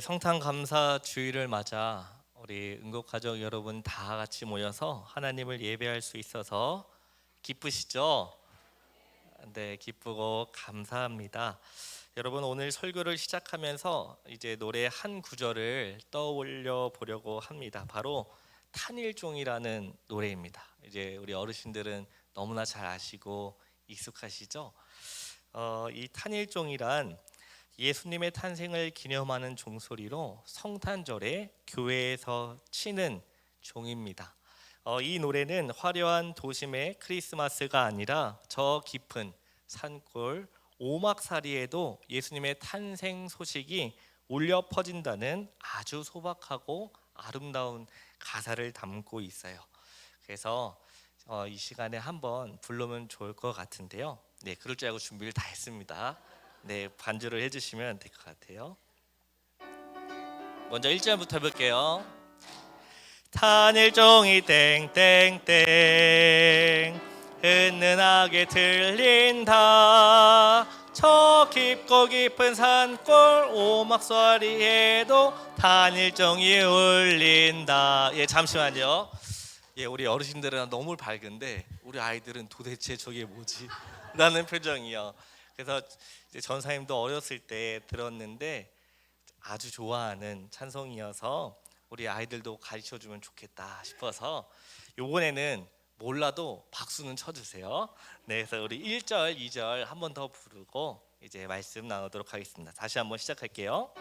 성탄 감사 주일을 맞아 우리 응급가족 여러분 다 같이 모여서 하나님을 예배할 수 있어서 기쁘시죠? 네, 기쁘고 감사합니다. 여러분, 오늘 설교를 시작하면서 이제 노래 한 구절을 떠올려 보려고 합니다. 바로 탄일종이라는 노래입니다. 이제 우리 어르신들은 너무나 잘 아시고 익숙하시죠? 이 탄일종이란 예수님의 탄생을 기념하는 종소리로 성탄절에 교회에서 치는 종입니다. 이 노래는 화려한 도심의 크리스마스가 아니라 저 깊은 산골 오막살이에도 예수님의 탄생 소식이 울려 퍼진다는 아주 소박하고 아름다운 가사를 담고 있어요. 그래서 이 시간에 한번 부르면 좋을 것 같은데요. 네, 그럴 줄 알고 준비를 다 했습니다. 네, 반주를 해주시면 될 것 같아요. 먼저 1절부터 해볼게요. 탄일종이 땡땡땡 은은하게 들린다. 저 깊고 깊은 산골 오막살이에도 탄일종이 울린다. 잠시만요. 우리 어르신들은 너무 밝은데 우리 아이들은 도대체 저게 뭐지? 라는 표정이요. 그래서 이제 전사님도 어렸을 때 들었는데 아주 좋아하는 찬송이어서 우리 아이들도 가르쳐주면 좋겠다 싶어서 요번에는 몰라도 박수는 쳐주세요. 네, 그래서 우리 1절, 2절 한 번 더 부르고 이제 말씀 나누도록 하겠습니다. 다시 한번 시작할게요.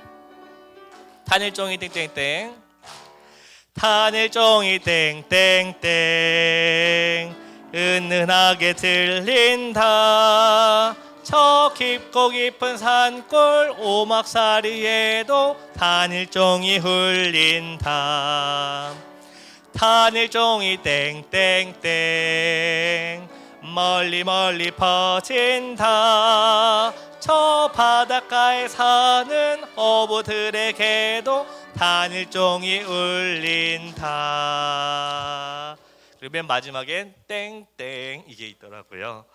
탄일종이 땡땡땡 탄일종이 땡땡땡 은은하게 들린다. 저 깊고 깊은 산골 오막살이에도 탄일종이 울린다. 탄일종이 땡땡땡 멀리 멀리 퍼진다. 저 바닷가에 사는 어부들에게도 탄일종이 울린다. 그리고 맨 마지막엔 땡땡 이게 있더라고요.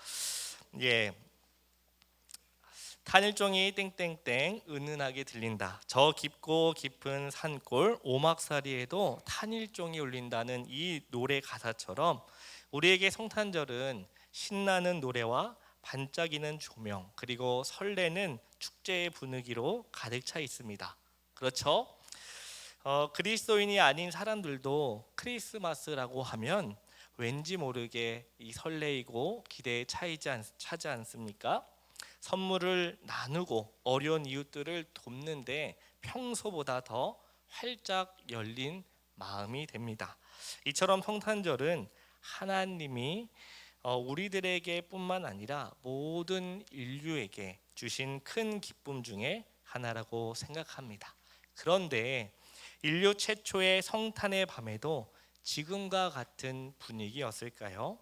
탄일종이 땡땡땡 은은하게 들린다. 저 깊고 깊은 산골 오막살이에도 탄일종이 울린다는 이 노래 가사처럼 우리에게 성탄절은 신나는 노래와 반짝이는 조명 그리고 설레는 축제의 분위기로 가득 차 있습니다. 그렇죠? 그리스도인이 아닌 사람들도 크리스마스라고 하면 왠지 모르게 이 설레이고 기대에 차지 않습니까? 선물을 나누고 어려운 이웃들을 돕는데 평소보다 더 활짝 열린 마음이 됩니다. 이처럼 성탄절은 하나님이 우리들에게 뿐만 아니라 모든 인류에게 주신 큰 기쁨 중에 하나라고 생각합니다. 그런데 인류 최초의 성탄의 밤에도 지금과 같은 분위기였을까요?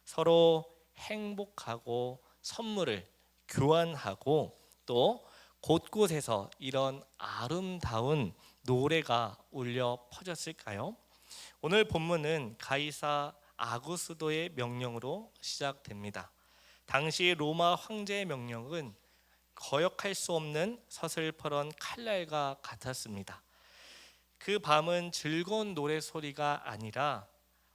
서로 행복하고 선물을 교환하고 또 곳곳에서 이런 아름다운 노래가 울려 퍼졌을까요? 오늘 본문은 가이사 아구스도의 명령으로 시작됩니다. 당시 로마 황제의 명령은 거역할 수 없는 서슬퍼런 칼날과 같았습니다. 그 밤은 즐거운 노래소리가 아니라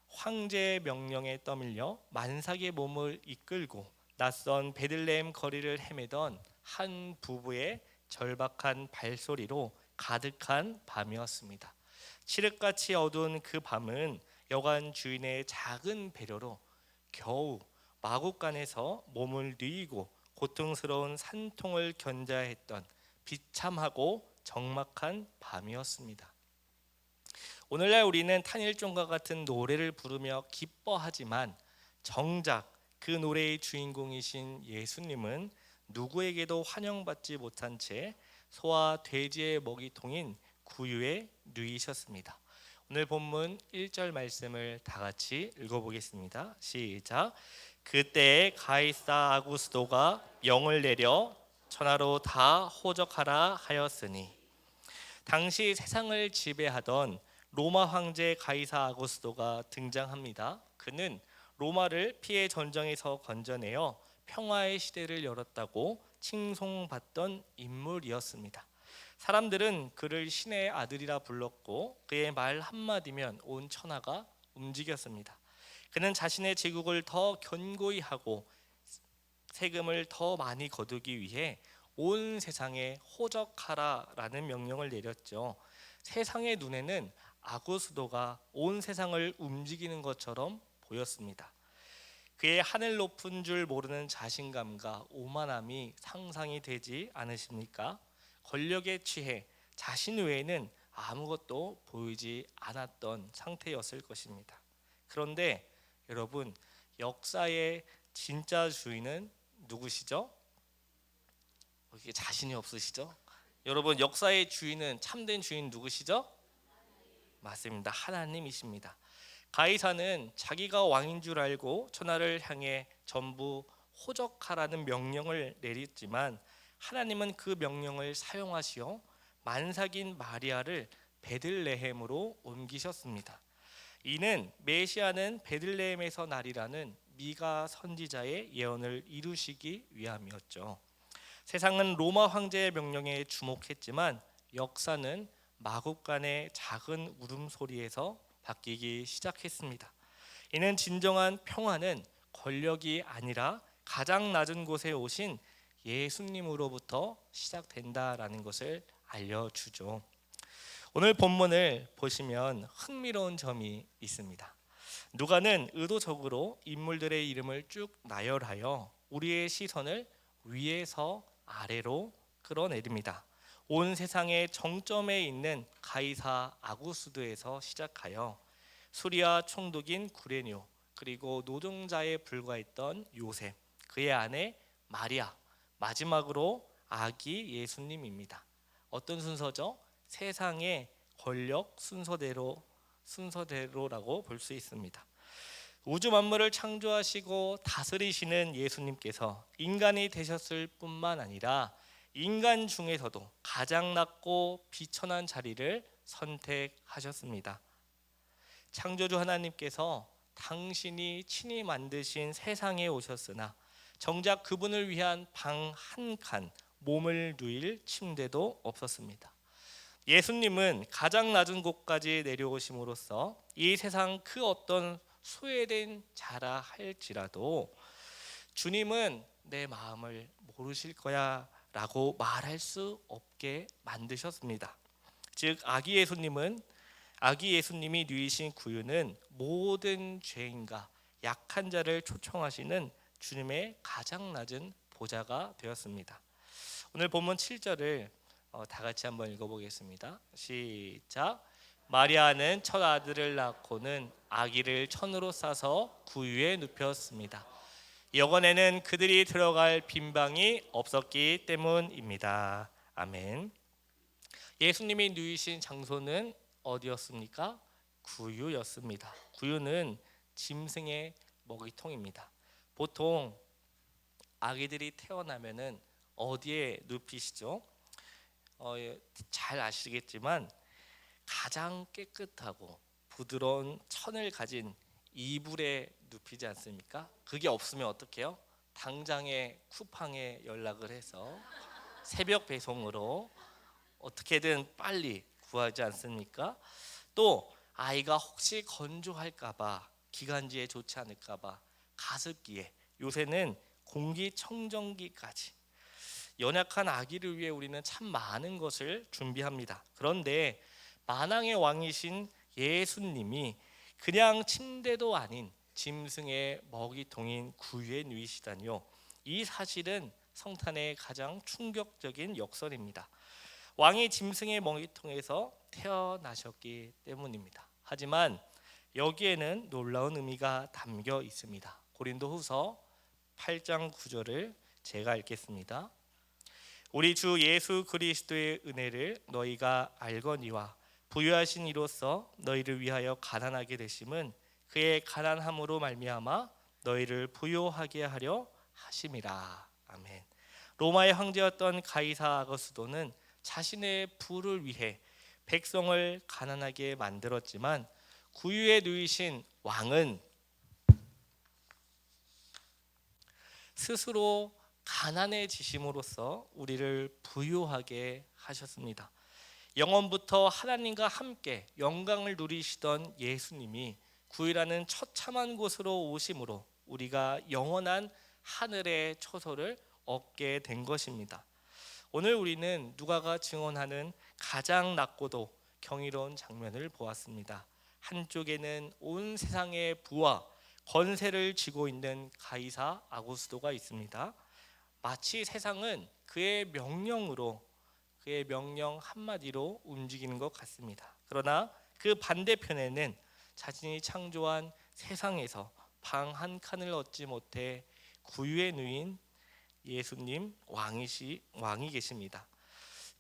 황제의 명령에 떠밀려 만삭의 몸을 이끌고 낯선 베들레헴 거리를 헤매던 한 부부의 절박한 발소리로 가득한 밤이었습니다. 칠흑같이 어두운 그 밤은 여관 주인의 작은 배려로 겨우 마구간에서 몸을 뉘고 고통스러운 산통을 견뎌야 했던 비참하고 적막한 밤이었습니다. 오늘날 우리는 탄일종과 같은 노래를 부르며 기뻐하지만 정작 그 노래의 주인공이신 예수님은 누구에게도 환영받지 못한 채 소와 돼지의 먹이통인 구유에 누이셨습니다. 오늘 본문 1절 말씀을 다 같이 읽어보겠습니다. 시작. 그때 가이사 아구스도가 명을 내려 천하로 다 호적하라 하였으니. 당시 세상을 지배하던 로마 황제 가이사 아구스도가 등장합니다. 그는 로마를 피해 전쟁에서 건져내어 평화의 시대를 열었다고 칭송받던 인물이었습니다. 사람들은 그를 신의 아들이라 불렀고 그의 말 한마디면 온 천하가 움직였습니다. 그는 자신의 제국을 더 견고히 하고 세금을 더 많이 거두기 위해 온 세상에 호적하라라는 명령을 내렸죠. 세상의 눈에는 아구수도가 온 세상을 움직이는 것처럼 보였습니다. 그의 하늘 높은 줄 모르는 자신감과 오만함이 상상이 되지 않으십니까? 권력에 취해 자신 외에는 아무것도 보이지 않았던 상태였을 것입니다. 그런데 여러분, 역사의 진짜 주인은 누구시죠? 이게 자신이 없으시죠? 여러분, 역사의 주인은, 참된 주인 누구시죠? 맞습니다. 하나님이십니다. 가이사는 자기가 왕인 줄 알고 천하를 향해 전부 호적하라는 명령을 내렸지만 하나님은 그 명령을 사용하시어 만삭인 마리아를 베들레헴으로 옮기셨습니다. 이는 메시아는 베들레헴에서 나리라는 미가 선지자의 예언을 이루시기 위함이었죠. 세상은 로마 황제의 명령에 주목했지만 역사는 마국간의 작은 울음소리에서 바뀌기 시작했습니다. 이는 진정한 평화는 권력이 아니라 가장 낮은 곳에 오신 예수님으로부터 시작된다라는 것을 알려주죠. 오늘 본문을 보시면 흥미로운 점이 있습니다. 누가는 의도적으로 인물들의 이름을 쭉 나열하여 우리의 시선을 위에서 아래로 끌어내립니다. 온 세상의 정점에 있는 가이사 아구스도에서 시작하여 수리아 총독인 구레뇨, 그리고 노동자에 불과했던 요셉, 그의 아내 마리아, 마지막으로 아기 예수님입니다. 어떤 순서죠? 세상의 권력 순서대로라고 볼 수 있습니다. 우주 만물을 창조하시고 다스리시는 예수님께서 인간이 되셨을 뿐만 아니라 인간 중에서도 가장 낮고 비천한 자리를 선택하셨습니다. 창조주 하나님께서 당신이 친히 만드신 세상에 오셨으나 정작 그분을 위한 방 한 칸, 몸을 누일 침대도 없었습니다. 예수님은 가장 낮은 곳까지 내려오심으로써 이 세상 그 어떤 소외된 자라 할지라도 주님은 내 마음을 모르실 거야 라고 말할 수 없게 만드셨습니다. 즉 아기 예수님이 누이신 구유는 모든 죄인과 약한 자를 초청하시는 주님의 가장 낮은 보좌가 되었습니다. 오늘 본문 7절을 다 같이 한번 읽어보겠습니다. 시작. 마리아는 첫 아들을 낳고는 아기를 천으로 싸서 구유에 눕혔습니다. 여관에는 그들이 들어갈 빈 방이 없었기 때문입니다. 아멘. 예수님이 누이신 장소는 어디였습니까? 구유였습니다. 구유는 짐승의 먹이통입니다. 보통 아기들이 태어나면은 어디에 눕히시죠? 잘 아시겠지만 가장 깨끗하고 부드러운 천을 가진 이불에 눕히지 않습니까? 그게 없으면 어떡해요? 당장에 쿠팡에 연락을 해서 새벽 배송으로 어떻게든 빨리 구하지 않습니까? 또 아이가 혹시 건조할까봐, 기관지에 좋지 않을까봐 가습기에, 요새는 공기청정기까지, 연약한 아기를 위해 우리는 참 많은 것을 준비합니다. 그런데 만왕의 왕이신 예수님이 그냥 침대도 아닌 짐승의 먹이통인 구유에 누이시다니요. 이 사실은 성탄의 가장 충격적인 역설입니다. 왕이 짐승의 먹이통에서 태어나셨기 때문입니다. 하지만 여기에는 놀라운 의미가 담겨 있습니다. 고린도후서 8장 9절을 제가 읽겠습니다. 우리 주 예수 그리스도의 은혜를 너희가 알거니와 부유하신 이로써 너희를 위하여 가난하게 되심은 그의 가난함으로 말미암아 너희를 부유하게 하려 하심이라. 아멘. 로마의 황제였던 가이사 아거스도는 자신의 부를 위해 백성을 가난하게 만들었지만 구유에 누이신 왕은 스스로 가난해지심으로써 우리를 부유하게 하셨습니다. 영원부터 하나님과 함께 영광을 누리시던 예수님이 구유라는 처참한 곳으로 오심으로 우리가 영원한 하늘의 초소를 얻게 된 것입니다. 오늘 우리는 누가가 증언하는 가장 낮고도 경이로운 장면을 보았습니다. 한쪽에는 온 세상의 부와 권세를 쥐고 있는 가이사 아구스도가 있습니다. 마치 세상은 그의 명령으로, 그의 명령 한마디로 움직이는 것 같습니다. 그러나 그 반대편에는 자신이 창조한 세상에서 방 한 칸을 얻지 못해 구유에 누인 예수님 왕이 계십니다.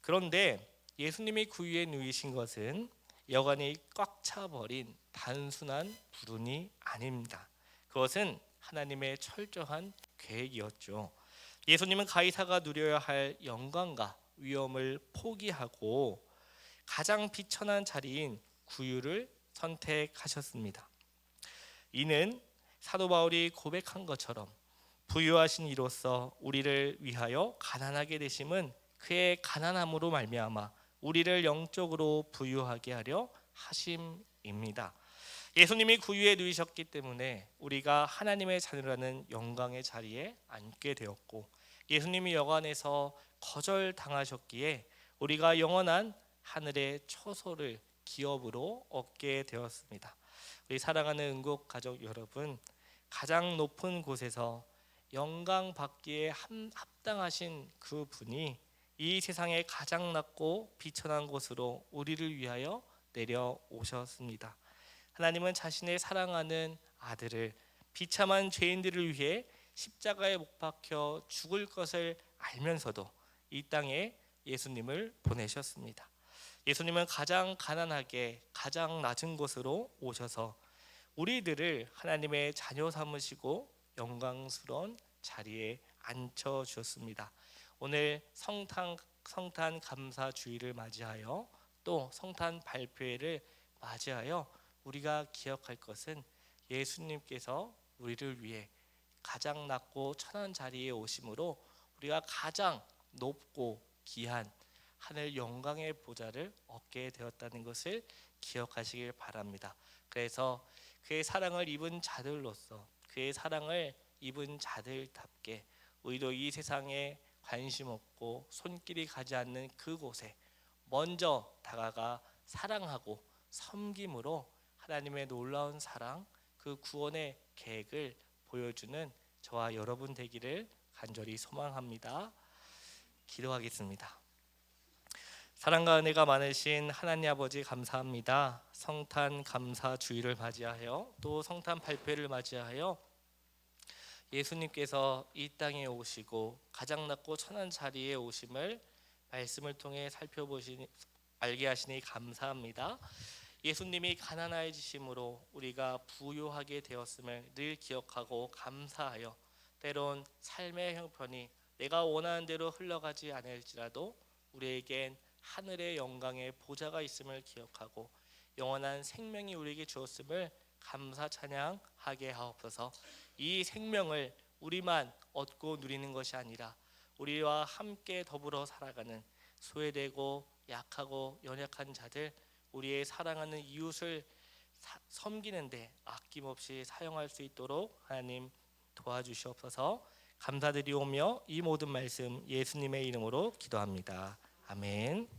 그런데 예수님이 구유에 누이신 것은 여관이 꽉 차버린 단순한 불운이 아닙니다. 그것은 하나님의 철저한 계획이었죠. 예수님은 가이사가 누려야 할 영광과 위엄을 포기하고 가장 비천한 자리인 구유를 선택하셨습니다. 이는 사도 바울이 고백한 것처럼 부유하신 이로써 우리를 위하여 가난하게 되심은 그의 가난함으로 말미암아 우리를 영적으로 부유하게 하려 하심입니다. 예수님이 구유에 누이셨기 때문에 우리가 하나님의 자녀라는 영광의 자리에 앉게 되었고, 예수님이 여관에서 거절당하셨기에 우리가 영원한 하늘의 초소를 기업으로 얻게 되었습니다. 우리 사랑하는 은국 가족 여러분, 가장 높은 곳에서 영광 받기에 합당하신 그 분이 이 세상의 가장 낮고 비천한 곳으로 우리를 위하여 내려오셨습니다. 하나님은 자신의 사랑하는 아들을 비참한 죄인들을 위해 십자가에 못 박혀 죽을 것을 알면서도 이 땅에 예수님을 보내셨습니다. 예수님은 가장 가난하게 가장 낮은 곳으로 오셔서 우리들을 하나님의 자녀 삼으시고 영광스러운 자리에 앉혀 주셨습니다. 오늘 성탄 감사 주일을 맞이하여 또 성탄 발표회를 맞이하여 우리가 기억할 것은 예수님께서 우리를 위해 가장 낮고 천한 자리에 오심으로 우리가 가장 높고 귀한 하늘 영광의 보좌를 얻게 되었다는 것을 기억하시길 바랍니다. 그래서 그의 사랑을 입은 자들로서, 그의 사랑을 입은 자들답게 우리도 이 세상에 관심 없고 손길이 가지 않는 그곳에 먼저 다가가 사랑하고 섬김으로 하나님의 놀라운 사랑, 그 구원의 계획을 보여주는 저와 여러분 되기를 간절히 소망합니다. 기도하겠습니다. 사랑과 은혜가 많으신 하나님 아버지 감사합니다. 성탄 감사 주일을 맞이하여 또 성탄 발표를 맞이하여 예수님께서 이 땅에 오시고 가장 낮고 천한 자리에 오심을 말씀을 통해 살펴보시니 알게 하시니 감사합니다. 예수님이 가난해지심으로 우리가 부유하게 되었음을 늘 기억하고 감사하여 때론 삶의 형편이 내가 원하는 대로 흘러가지 않을지라도 우리에겐 하늘의 영광의 보좌가 있음을 기억하고 영원한 생명이 우리에게 주었음을 감사 찬양하게 하옵소서. 이 생명을 우리만 얻고 누리는 것이 아니라 우리와 함께 더불어 살아가는 소외되고 약하고 연약한 자들, 우리의 사랑하는 이웃을 섬기는데 아낌없이 사용할 수 있도록 하나님 도와주시옵소서. 감사드리오며 이 모든 말씀 예수님의 이름으로 기도합니다. 아멘.